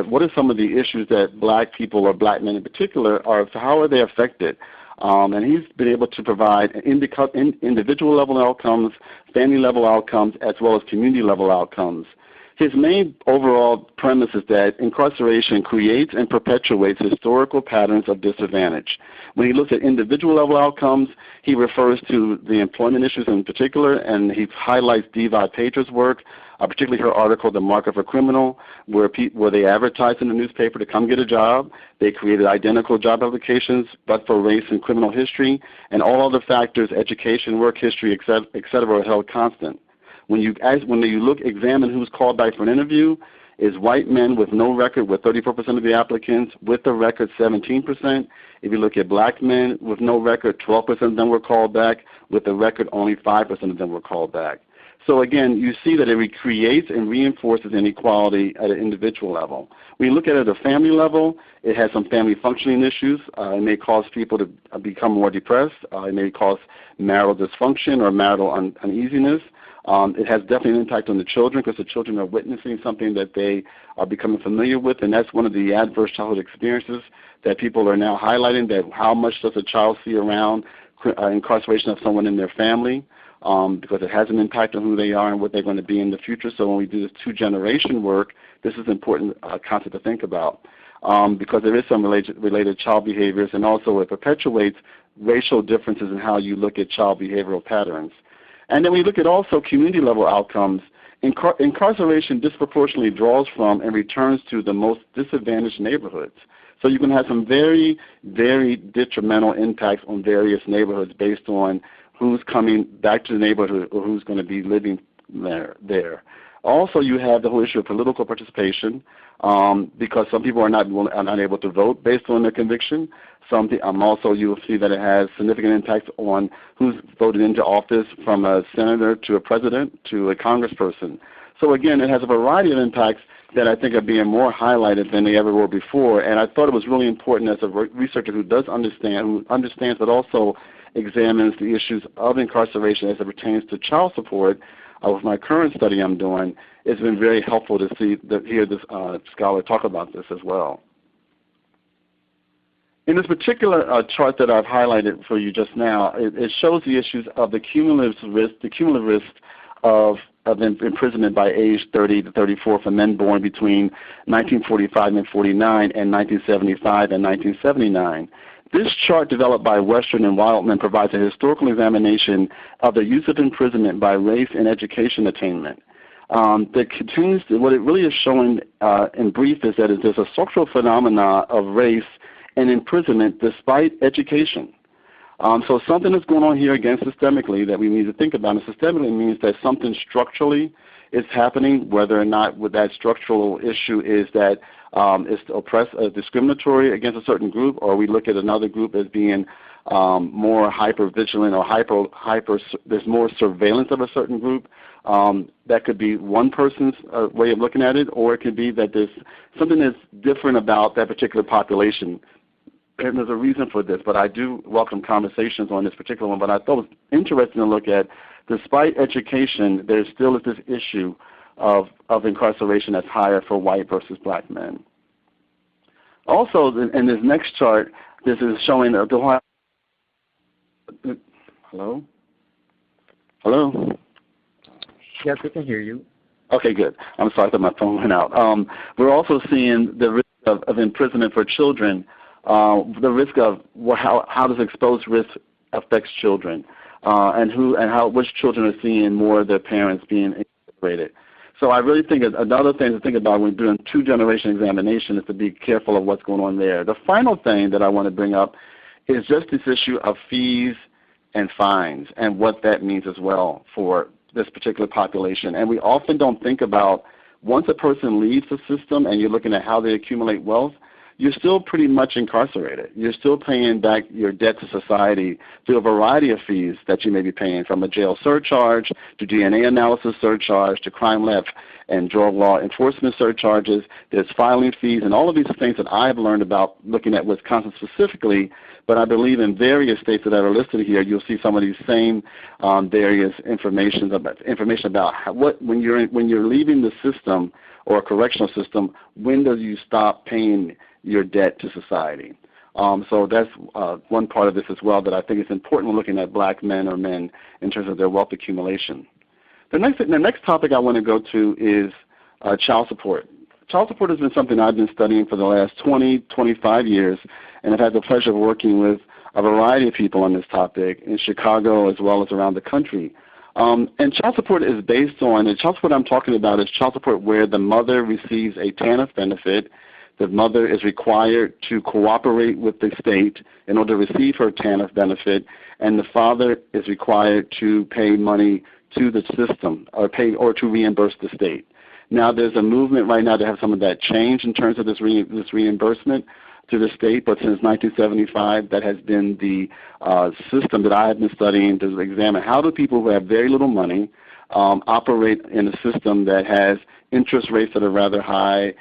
what are some of the issues that black people or black men in particular how are they affected? And he's been able to provide individual level outcomes, family level outcomes, as well as community level outcomes. His main overall premise is that incarceration creates and perpetuates historical patterns of disadvantage. When he looks at individual level outcomes, he refers to the employment issues in particular, and he highlights Diva Petra's work, particularly her article, The Market for Criminal, where they advertised in the newspaper to come get a job. They created identical job applications, but for race and criminal history, and all other factors, education, work history, et cetera, are held constant. When you examine who's called back for an interview, is white men with no record with 34% of the applicants, with a record 17%. If you look at black men with no record, 12% of them were called back. With a record, only 5% of them were called back. So again, you see that it creates and reinforces inequality at an individual level. When you look at it at a family level, it has some family functioning issues. It may cause people to become more depressed. It may cause marital dysfunction or marital uneasiness. It has definitely an impact on the children because the children are witnessing something that they are becoming familiar with, and that's one of the adverse childhood experiences that people are now highlighting, that how much does a child see around incarceration of someone in their family, because it has an impact on who they are and what they're going to be in the future. So when we do this two-generation work, this is an important concept to think about, because there is some related child behaviors, and also it perpetuates racial differences in how you look at child behavioral patterns. And then we look at also community level outcomes. Incarceration disproportionately draws from and returns to the most disadvantaged neighborhoods. So you can have some very, very detrimental impacts on various neighborhoods based on who's coming back to the neighborhood or who's going to be living there. Also, you have the whole issue of political participation, because some people are not able to vote based on their conviction. Also, you will see that it has significant impacts on who's voted into office, from a senator to a president to a congressperson. So again, it has a variety of impacts that I think are being more highlighted than they ever were before. And I thought it was really important as a researcher who understands but also examines the issues of incarceration as it pertains to child support. With my current study I'm doing, it's been very helpful to hear this scholar talk about this as well. In this particular chart that I've highlighted for you just now, it shows the issues of the cumulative risk of imprisonment by age 30 to 34 for men born between 1945 and 49 and 1975 and 1979. This chart, developed by Western and Wildman, provides a historical examination of the use of imprisonment by race in education attainment. What it really is showing in brief is that there's a structural phenomena of race and imprisonment despite education. So something is going on here again systemically that we need to think about. And systemically means that something structurally is happening, whether or not what that structural issue is that it's discriminatory against a certain group, or we look at another group as being more hyper-vigilant or there's more surveillance of a certain group. That could be one person's way of looking at it, or it could be that there's something that's different about that particular population. And there's a reason for this, but I do welcome conversations on this particular one. But I thought it was interesting to look at, despite education, there still is this issue of incarceration that's higher for white versus black men. Also, in this next chart, this is showing hello? Hello? Yes, we can hear you. Okay, good. I'm sorry that my phone went out. We're also seeing the risk of imprisonment for children, the risk of how does exposed risk affects children, and which children are seeing more of their parents being incarcerated. So I really think another thing to think about when doing two-generation examination is to be careful of what's going on there. The final thing that I want to bring up is just this issue of fees and fines and what that means as well for this particular population. And we often don't think about, once a person leaves the system and you're looking at how they accumulate wealth, you're still pretty much incarcerated. You're still paying back your debt to society through a variety of fees that you may be paying, from a jail surcharge to DNA analysis surcharge to crime lab and drug law enforcement surcharges. There's filing fees and all of these things that I've learned about looking at Wisconsin specifically, but I believe in various states that are listed here, you'll see some of these same various information about when you're leaving the system or a correctional system, when do you stop paying your debt to society? So that's one part of this as well that I think is important when looking at black men or men in terms of their wealth accumulation. The next topic I want to go to is child support. Child support has been something I've been studying for the last 25 years, and I've had the pleasure of working with a variety of people on this topic in Chicago as well as around the country. And child support is based on, and child support I'm talking about is child support where the mother receives a TANF benefit. The mother is required to cooperate with the state in order to receive her TANF benefit, and the father is required to pay money to the system or to reimburse the state. Now there's a movement right now to have some of that change in terms of this reimbursement to the state, but since 1975 that has been the system that I have been studying to examine how do people who have very little money operate in a system that has interest rates that are rather high,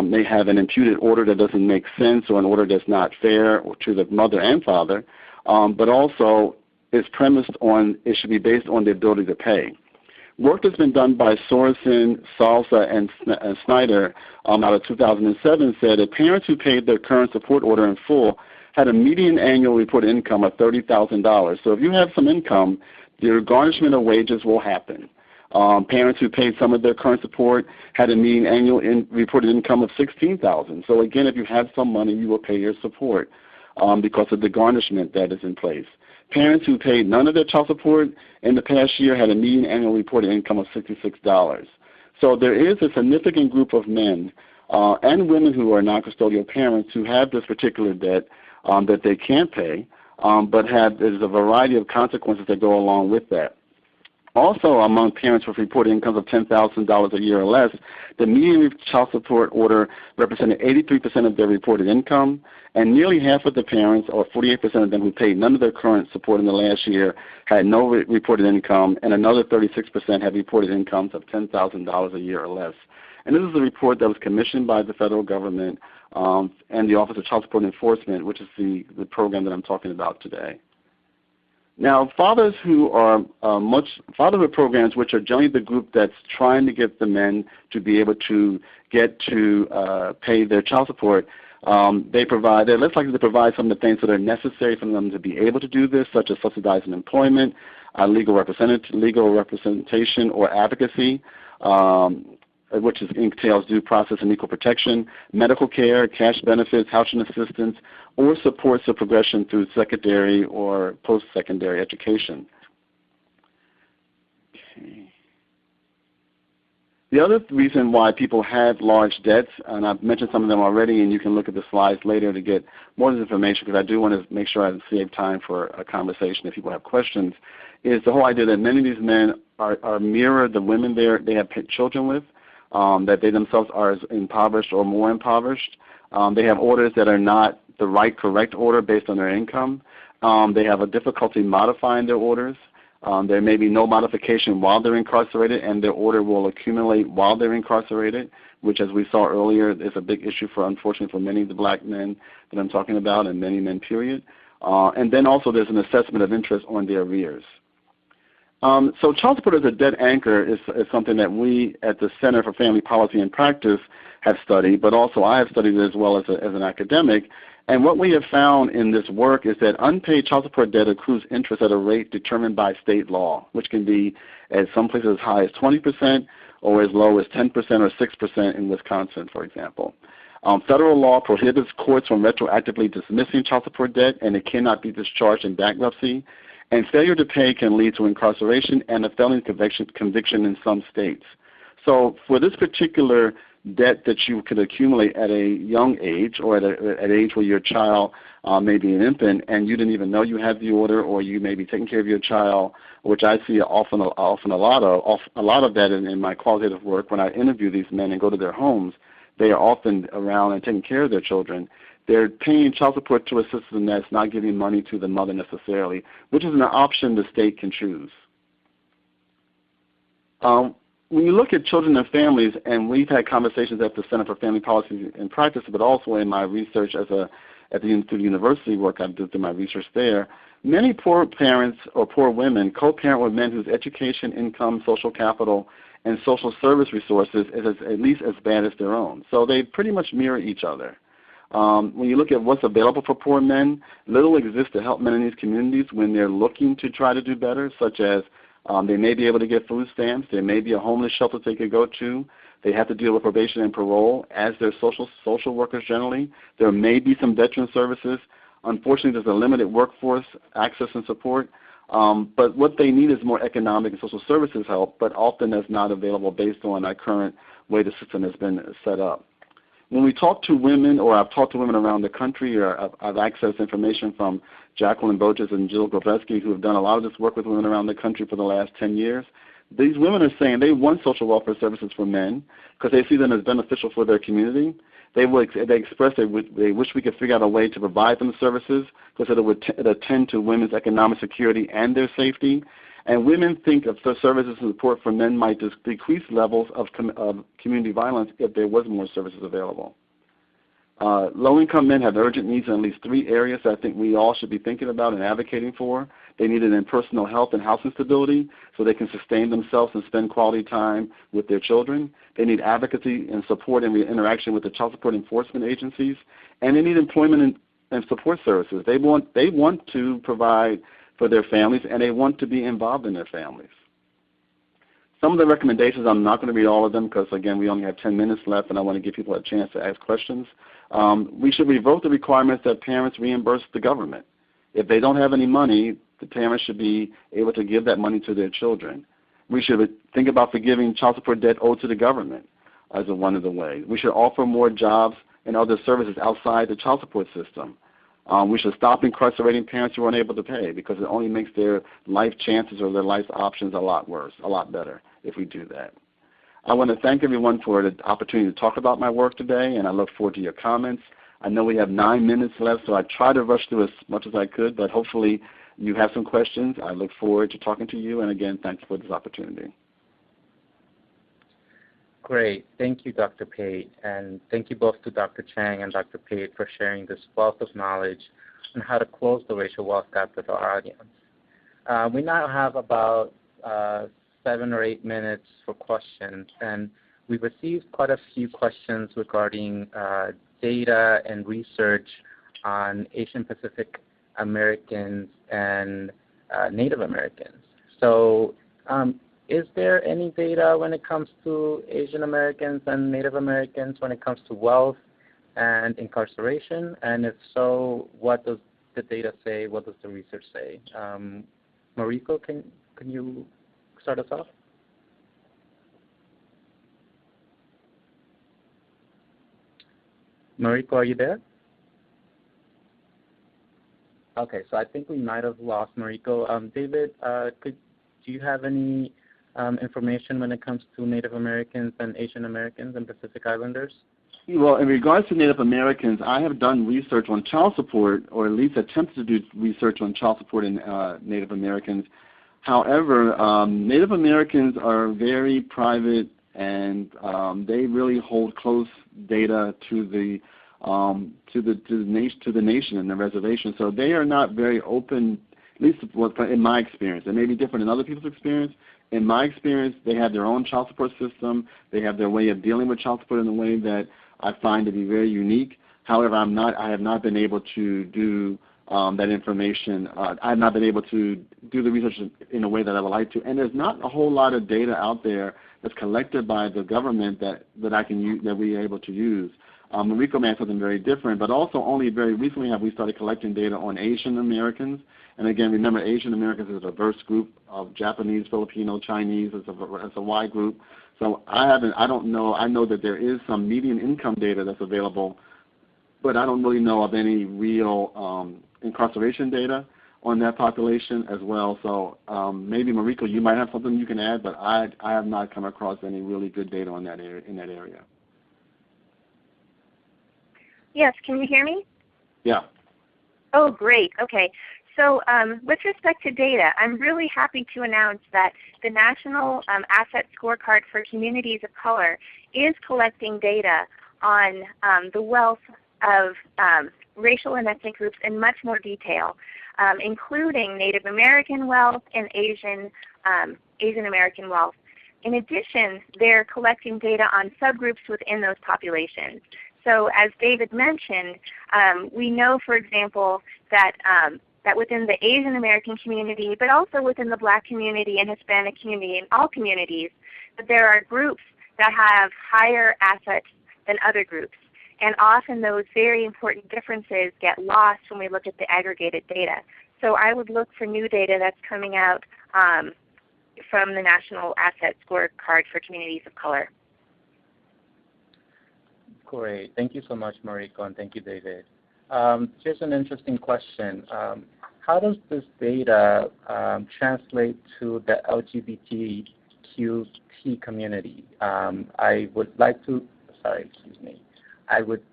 may have an imputed order that doesn't make sense or an order that's not fair to the mother and father, but also is premised on, it should be based on the ability to pay. Work that's been done by Sorensen, Salsa, and Snyder out of 2007 said that parents who paid their current support order in full had a median annual reported income of $30,000. So if you have some income, your garnishment of wages will happen. Parents who paid some of their current support had a median annual reported income of $16,000. So again, if you have some money, you will pay your support because of the garnishment that is in place. Parents who paid none of their child support in the past year had a median annual reported income of $66. So there is a significant group of men and women who are non-custodial parents who have this particular debt that they can't pay, but there's a variety of consequences that go along with that. Also, among parents with reported incomes of $10,000 a year or less, the median child support order represented 83% of their reported income, and nearly half of the parents, or 48% of them who paid none of their current support in the last year, had no reported income, and another 36% had reported incomes of $10,000 a year or less. And this is a report that was commissioned by the federal government and the Office of Child Support Enforcement, which is the program that I'm talking about today. Now, fathers who are fatherhood programs, which are generally the group that's trying to get the men to be able to get to pay their child support, they're less likely to provide some of the things that are necessary for them to be able to do this, such as subsidizing employment, legal representation or advocacy, which entails due process and equal protection, medical care, cash benefits, housing assistance, or supports of progression through secondary or post-secondary education. Okay. The other reason why people have large debts, and I've mentioned some of them already, and you can look at the slides later to get more information, because I do want to make sure I save time for a conversation if people have questions, is the whole idea that many of these men are mirror the women they have children with, that they themselves are impoverished or more impoverished. They have orders that are not the correct order based on their income. They have a difficulty modifying their orders. There may be no modification while they're incarcerated, and their order will accumulate while they're incarcerated, which, as we saw earlier, is a big issue, unfortunately, for many of the black men that I'm talking about, and many men, period. And then also there's an assessment of interest on their arrears. So child support as a debt anchor is something that we at the Center for Family Policy and Practice have studied, but also I have studied it as well as an academic. And what we have found in this work is that unpaid child support debt accrues interest at a rate determined by state law, which can be at some places as high as 20% or as low as 10% or 6% in Wisconsin, for example. Federal law prohibits courts from retroactively dismissing child support debt, and it cannot be discharged in bankruptcy. And failure to pay can lead to incarceration and a felony conviction in some states. So for this particular debt that you could accumulate at a young age, or at an age where your child may be an infant and you didn't even know you had the order, or you may be taking care of your child, which I see often a lot of that in my qualitative work. When I interview these men and go to their homes, they are often around and taking care of their children. They're paying child support to a system that's not giving money to the mother necessarily, which is an option the state can choose. When you look at children and families, and we've had conversations at the Center for Family Policy and Practice, but also in my research through the university work I did through my research there, many poor parents or poor women co-parent with men whose education, income, social capital, and social service resources is at least as bad as their own. So they pretty much mirror each other. When you look at what's available for poor men, little exists to help men in these communities when they're looking to try to do better, such as they may be able to get food stamps. There may be a homeless shelter they could go to. They have to deal with probation and parole as their social workers generally. There may be some veteran services. Unfortunately, there's a limited workforce access and support. But what they need is more economic and social services help, but often that's not available based on our current way the system has been set up. When we talk to women, or I've talked to women around the country, or I've accessed information from Jacqueline Boches and Jill Groveski, who have done a lot of this work with women around the country for the last 10 years, these women are saying they want social welfare services for men because they see them as beneficial for their community. They express they wish we could figure out a way to provide them services because it would attend to women's economic security and their safety. And women think of the services and support for men might decrease levels of community violence if there was more services available. Low-income men have urgent needs in at least 3 areas that I think we all should be thinking about and advocating for. They need it in personal health and housing stability so they can sustain themselves and spend quality time with their children. They need advocacy and support and interaction with the child support enforcement agencies. And they need employment and support services. They want to provide for their families, and they want to be involved in their families. Some of the recommendations, I'm not going to read all of them because, again, we only have 10 minutes left, and I want to give people a chance to ask questions. We should revoke the requirements that parents reimburse the government. If they don't have any money, the parents should be able to give that money to their children. We should think about forgiving child support debt owed to the government as one of the ways. We should offer more jobs and other services outside the child support system. We should stop incarcerating parents who are unable to pay, because it only makes their life chances or their life options a lot worse, a lot better if we do that. I want to thank everyone for the opportunity to talk about my work today, and I look forward to your comments. I know we have 9 minutes left, so I try to rush through as much as I could, but hopefully you have some questions. I look forward to talking to you, and again, thanks for this opportunity. Great. Thank you, Dr. Pate, and thank you both to Dr. Chang and Dr. Pate for sharing this wealth of knowledge on how to close the racial wealth gap with our audience. We now have about 7 or 8 minutes for questions, and we received quite a few questions regarding data and research on Asian Pacific Americans and Native Americans. So is there any data when it comes to Asian Americans and Native Americans when it comes to wealth and incarceration? And if so, what does the data say? What does the research say? Mariko, can you start us off? Mariko, are you there? Okay, so I think we might have lost Mariko. David, do you have any information when it comes to Native Americans and Asian Americans and Pacific Islanders? Well, in regards to Native Americans, I have done research on child support, or at least attempted to do research on child support in Native Americans. However, Native Americans are very private, and they really hold close data to the nation and the reservation. So they are not very open, at least in my experience. It may be different in other people's experience. In my experience, they have their own child support system. They have their way of dealing with child support in a way that I find to be very unique. However, I have not been able to do that information. I have not been able to do the research in a way that I would like to. And there's not a whole lot of data out there that's collected by the government that I can use, that we are able to use. Mariko may have something very different, but also only very recently have we started collecting data on Asian Americans. And again, remember, Asian Americans is a diverse group of Japanese, Filipino, Chinese. It's a wide group. So I don't know. I know that there is some median income data that's available, but I don't really know of any real incarceration data on that population as well. So maybe Mariko, you might have something you can add, but I have not come across any really good data on that in that area. Yes, can you hear me? Yeah. Oh, great. Okay. So with respect to data, I'm really happy to announce that the National Asset Scorecard for Communities of Color is collecting data on the wealth of racial and ethnic groups in much more detail, including Native American wealth and Asian American wealth. In addition, they're collecting data on subgroups within those populations. So as David mentioned, we know, for example, that within the Asian American community, but also within the Black community and Hispanic community and all communities, that there are groups that have higher assets than other groups. And often those very important differences get lost when we look at the aggregated data. So I would look for new data that's coming out from the National Asset Scorecard for Communities of Color. Great. Thank you so much, Mariko, and thank you, David. Here's an interesting question. How does this data translate to the LGBTQT community? I would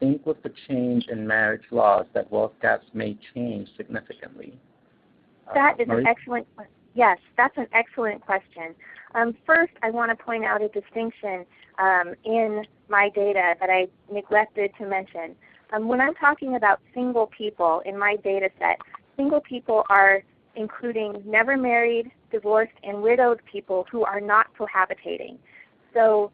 think with the change in marriage laws that wealth gaps may change significantly. That is an excellent question. Yes, that's an excellent question. First, I want to point out a distinction in my data that I neglected to mention. When I'm talking about single people in my data set, single people are including never married, divorced, and widowed people who are not cohabitating. So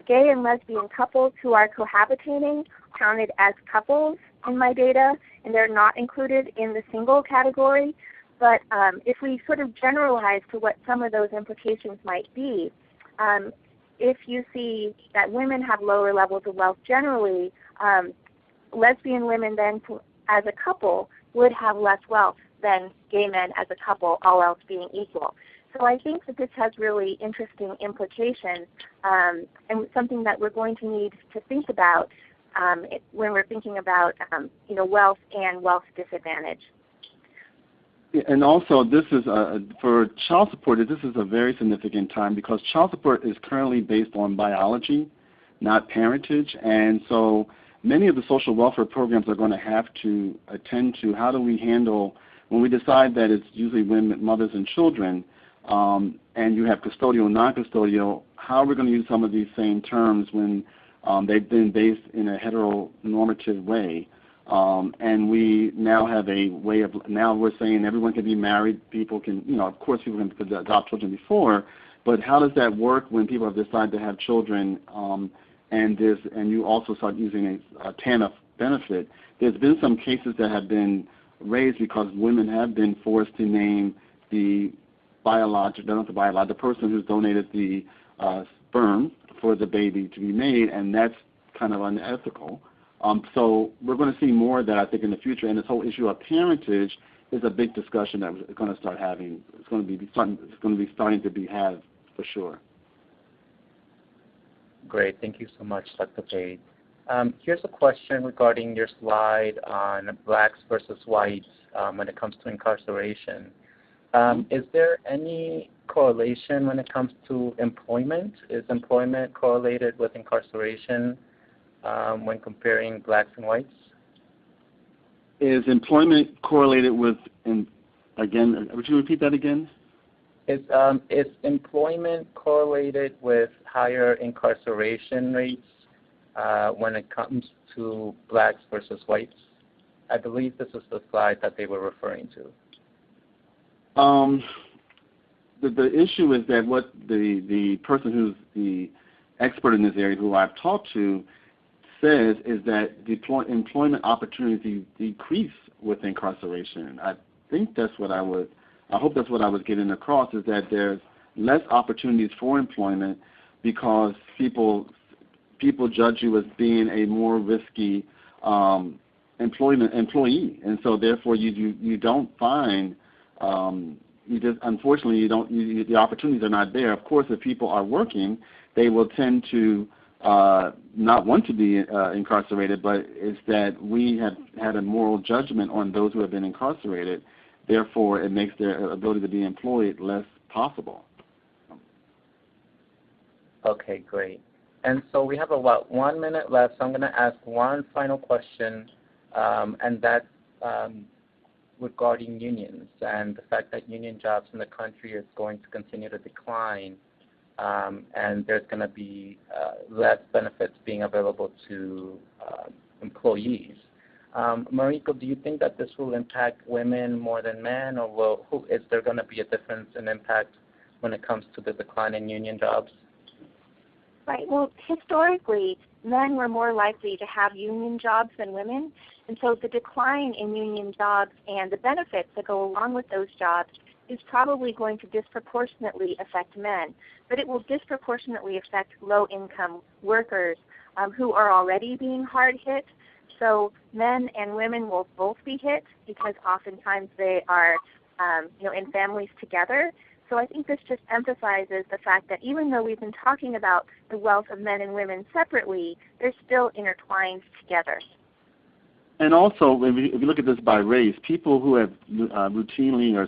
gay and lesbian couples who are cohabitating counted as couples in my data, and they're not included in the single category. But if we sort of generalize to what some of those implications might be, if you see that women have lower levels of wealth generally, lesbian women then as a couple would have less wealth than gay men as a couple, all else being equal. So I think that this has really interesting implications and something that we're going to need to think about when we're thinking about wealth and wealth disadvantage. And also, this is for child support. This is a very significant time because child support is currently based on biology, not parentage, and so many of the social welfare programs are going to have to attend to how do we handle when we decide that it's usually women, mothers, and children, and you have custodial, non-custodial. How are we going to use some of these same terms when they've been based in a heteronormative way? And we now have a way of, now we're saying everyone can be married, people can, of course people can adopt children before, but how does that work when people have decided to have children and you also start using a TANF benefit? There's been some cases that have been raised because women have been forced to name the the person who's donated the sperm for the baby to be made, and that's kind of unethical. So we're going to see more of that, I think, in the future. And this whole issue of parentage is a big discussion that we're going to start having. It's going to be starting to be had for sure. Great. Thank you so much, Dr. Pate. Here's a question regarding your slide on blacks versus whites when it comes to incarceration. Is there any correlation when it comes to employment? Is employment correlated with incarceration when comparing blacks and whites? Is employment correlated with, again, would you repeat that again? Is employment correlated with higher incarceration rates when it comes to blacks versus whites? I believe this is the slide that they were referring to. The issue is that what the person who's the expert in this area, who I've talked to, says is that employment opportunities decrease with incarceration. I think that's what I hope that's what I was getting across, is that there's less opportunities for employment because people judge you as being a more risky employee, and so therefore you don't find unfortunately the opportunities are not there. Of course, if people are working, they will tend to not want to be incarcerated, but it's that we have had a moral judgment on those who have been incarcerated. Therefore, it makes their ability to be employed less possible. Okay, great. And so we have about 1 minute left, so I'm going to ask one final question, and that's regarding unions and the fact that union jobs in the country is going to continue to decline, and there's going to be less benefits being available to employees. Mariko, do you think that this will impact women more than men, or is there going to be a difference in impact when it comes to the decline in union jobs? Right. Well, historically, men were more likely to have union jobs than women, and so the decline in union jobs and the benefits that go along with those jobs is probably going to disproportionately affect men, but it will disproportionately affect low-income workers who are already being hard hit. So men and women will both be hit because oftentimes they are in families together. So I think this just emphasizes the fact that even though we've been talking about the wealth of men and women separately, they're still intertwined together. And also, if you look at this by race, people who have routinely or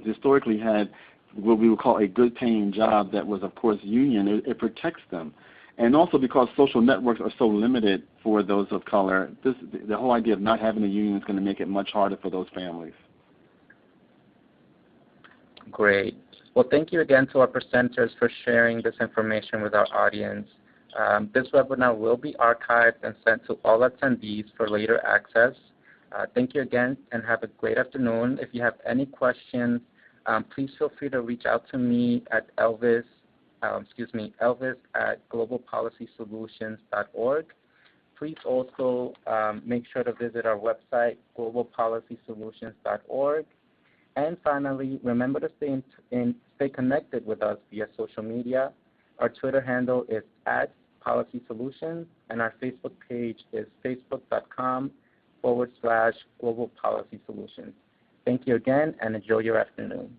historically had what we would call a good-paying job that was, of course, union, it protects them. And also because social networks are so limited for those of color, the whole idea of not having a union is going to make it much harder for those families. Great. Well, thank you again to our presenters for sharing this information with our audience. This webinar will be archived and sent to all attendees for later access. Thank you again and have a great afternoon. If you have any questions, please feel free to reach out to me at Elvis at globalpolicysolutions.org. Please also make sure to visit our website, globalpolicysolutions.org. And finally, remember to stay connected with us via social media. Our Twitter handle is @PolicySolutions, and our Facebook page is facebook.com/Global Policy Solutions. Thank you again, and enjoy your afternoon.